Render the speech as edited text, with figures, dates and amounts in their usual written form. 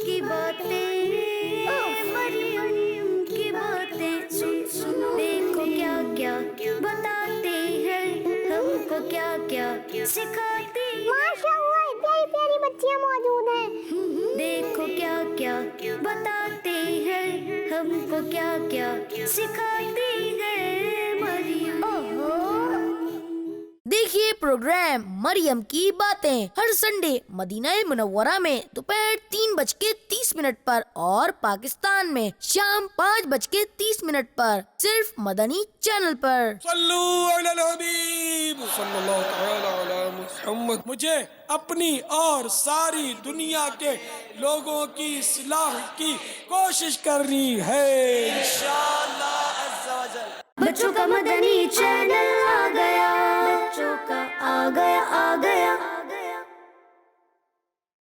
की बातें, मरियम की बातें सुन सुनो। देखो क्या क्या बताते हैं, हमको क्या क्या सिखाते हैं। माशाअल्लाह, प्यारी प्यारी बच्चियां मौजूद हैं। देखो क्या क्या बताते हैं, हमको क्या क्या सिखाते हैं मरियम। देखिए प्रोग्राम मरियम की बातें हर संडे मदीना मुनव्वरा में दोपहर 3:30 पर और पाकिस्तान में शाम 5:30 पर सिर्फ मदनी चैनल पर। सल्लू अलल हबीब सल्लल्लाहु तआला अला मुहम्मद। मुझे अपनी और सारी दुनिया के लोगों की इस्लाह की कोशिश करनी है इंशाअल्लाह अज़्ज़ा वजल। बच्चों का मदनी चैनल आ गया, बच्चों का आ गया आ गया।